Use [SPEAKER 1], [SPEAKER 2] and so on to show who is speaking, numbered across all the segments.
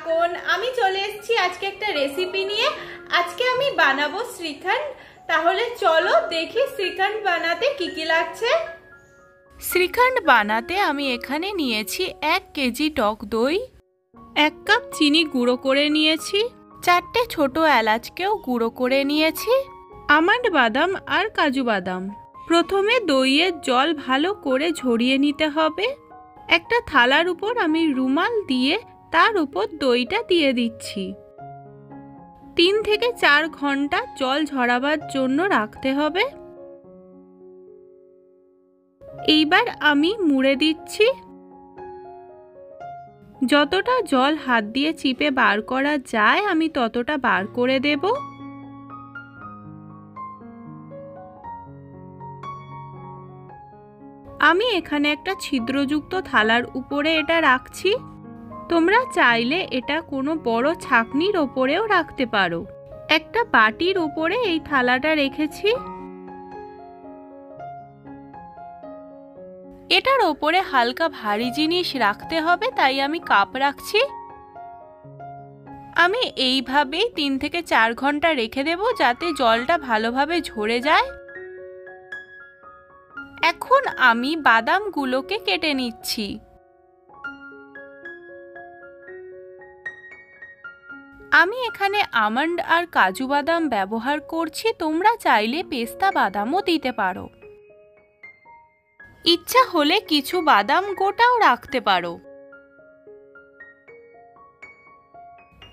[SPEAKER 1] থাকুন। আমি চলে এসেছি আজকে একটা রেসিপি নিয়ে। আজকে আমি বানাবো শ্রীখণ্ড। তাহলে চলো দেখি শ্রীখণ্ড বানাতে কি কি লাগছে। শ্রীখণ্ড বানাতে আমি এখানে নিয়েছি 1 কেজি টক দই, 1 কাপ চিনি গুঁড়ো করে নিয়েছি, 4টে ছোট এলাচকেও গুঁড়ো করে নিয়েছি, আমন্ড বাদাম আর কাজু বাদাম। প্রথমে দইয়ের জল ভালো করে ঝরিয়ে নিতে হবে। একটা থালার উপর আমি রুমাল দিয়ে তার উপর দইটা দিয়ে দিচ্ছি। 3 থেকে 4 ঘন্টা জল ঝরাবার জন্য রাখতে হবে। এইবার আমি মুড়ে দিচ্ছি। যতটা জল হাত দিয়ে চিপে বার করা যায় আমি ততটা বার করে দেব। আমি এখানে একটা ছিদ্রযুক্ত থালার উপরে এটা রাখছি। তোমরা চাইলে এটা কোনো বড় ছাঁকনির ওপরেও রাখতে পারো। একটা বাটির উপরে এই থালাটা রেখেছি। এটার ওপরে হালকা ভারী জিনিস রাখতে হবে, তাই আমি কাপ রাখছি। আমি এইভাবেই 3 থেকে 4 ঘন্টা রেখে দেব যাতে জলটা ভালোভাবে ঝরে যায়। এখন আমি বাদামগুলোকে কেটে নিচ্ছি। আমি এখানে আমন্ড আর কাজু বাদাম ব্যবহার করছি, তোমরা চাইলে পেস্তা বাদামও দিতে পারো। ইচ্ছা হলে কিছু বাদাম গোটাও রাখতে পারো।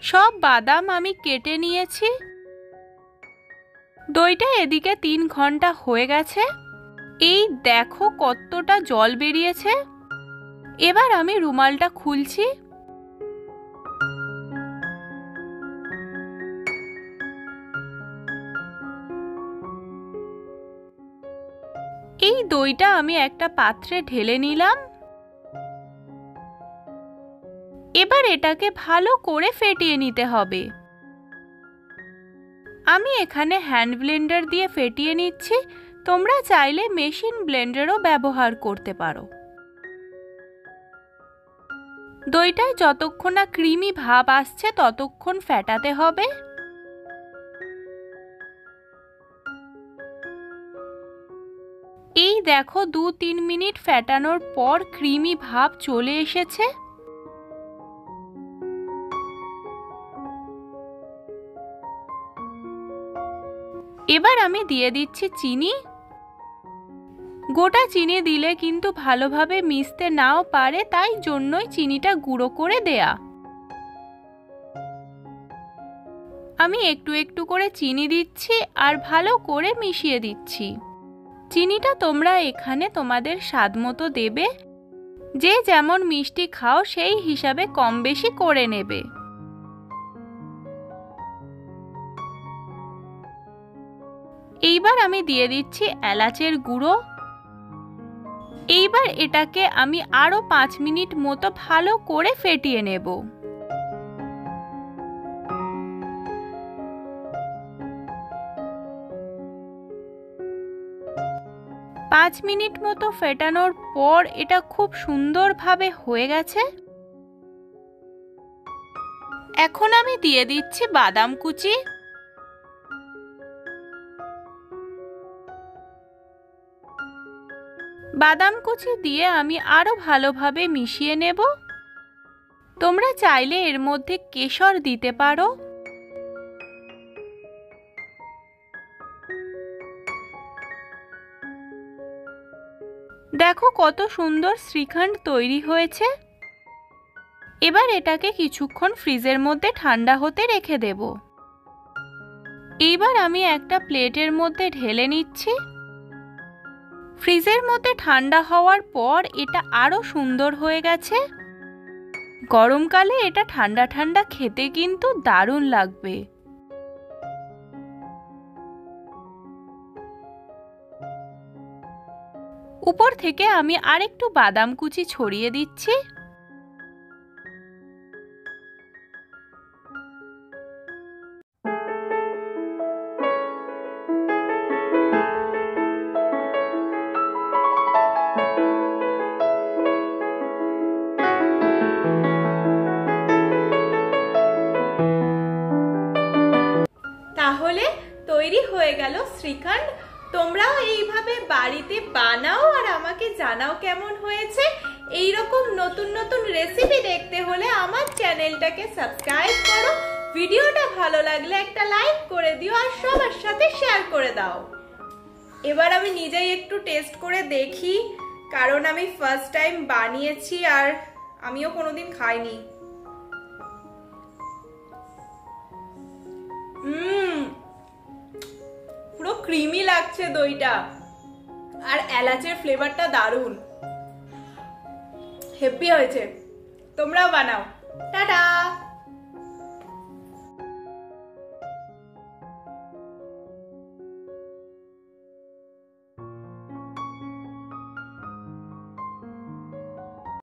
[SPEAKER 1] সব বাদাম আমি কেটে নিয়েছি। দইটা এদিকে 3 ঘন্টা হয়ে গেছে। এই দেখো কতটা জল বেরিয়েছে। এবার আমি রুমালটা খুলছি। এই দইটা আমি একটা পাত্রে ঢেলে নিলাম। এবার এটাকে ভালো করে ফেটিয়ে নিতে হবে। আমি এখানে হ্যান্ড ব্লেন্ডার দিয়ে ফেটিয়ে নিচ্ছি। তোমরা চাইলে মেশিন ব্লেন্ডারও ব্যবহার করতে পারো। দইটায় যতক্ষণ না ক্রিমি ভাব আসছে ততক্ষণ ফেটাতে হবে। এই দেখো 2-3 মিনিট ফেটানোর পর ক্রিমি ভাব চলে এসেছে। এবার আমি দিয়ে দিচ্ছি চিনি। গোটা চিনি দিলে কিন্তু ভালোভাবে মিশতে নাও পারে, তাই জন্যই চিনিটা গুঁড়ো করে দেয়া। আমি একটু একটু করে চিনি দিচ্ছি আর ভালো করে মিশিয়ে দিচ্ছি। চিনিটা তোমরা এখানে তোমাদের স্বাদ মতো দেবে। যে যেমন মিষ্টি খাও সেই হিসাবে কম বেশি করে নেবে। এইবার আমি দিয়ে দিচ্ছি এলাচের গুঁড়ো। এইবার এটাকে আমি আরো 5 মিনিট মতো ভালো করে ফেটিয়ে নেব। 5 মিনিট মতো ফেটানোর পর এটা খুব সুন্দরভাবে হয়ে গেছে। এখন আমি দিয়ে দিচ্ছি বাদাম কুচি। বাদাম কুচি দিয়ে আমি আরো ভালোভাবে মিশিয়ে নেব। তোমরা চাইলে এর মধ্যে কেশর দিতে পারো। দেখো কত সুন্দর শ্রীখণ্ড তৈরি হয়েছে। এবার এটাকে কিছুক্ষণ ফ্রিজের মধ্যে ঠান্ডা হতে রেখে দেব। এইবার আমি একটা প্লেটের মধ্যে ঢেলে নিচ্ছি। ফ্রিজের মধ্যে ঠান্ডা হওয়ার পর এটা আরো সুন্দর হয়ে গেছে। গরমকালে এটা ঠান্ডা ঠান্ডা খেতে কিন্তু দারুণ লাগবে। উপর থেকে আমি আরেকটু বাদাম কুচি ছড়িয়ে দিচ্ছি। হয়ে গেল শ্রীখণ্ড। তোমরাও এইভাবে বাড়িতে বানাও আর আমাকে জানাও কেমন হয়েছে। এইরকম নতুন নতুন রেসিপি দেখতে হলে আমার চ্যানেলটাকে সাবস্ক্রাইব করো। ভিডিওটা ভালো লাগলে একটা লাইক করে দিও আর সবার সাথে শেয়ার করে দাও। এবার আমি নিজেই একটু টেস্ট করে দেখি, কারণ আমি ফার্স্ট টাইম বানিয়েছি আর আমিও কোনোদিন খাইনি। পুরো ক্রিমি লাগছে দইটা, আর এলাচের ফ্লেভারটা দারুণ, হেভি হয়েছে। তোমরাও বানাও। টাটা।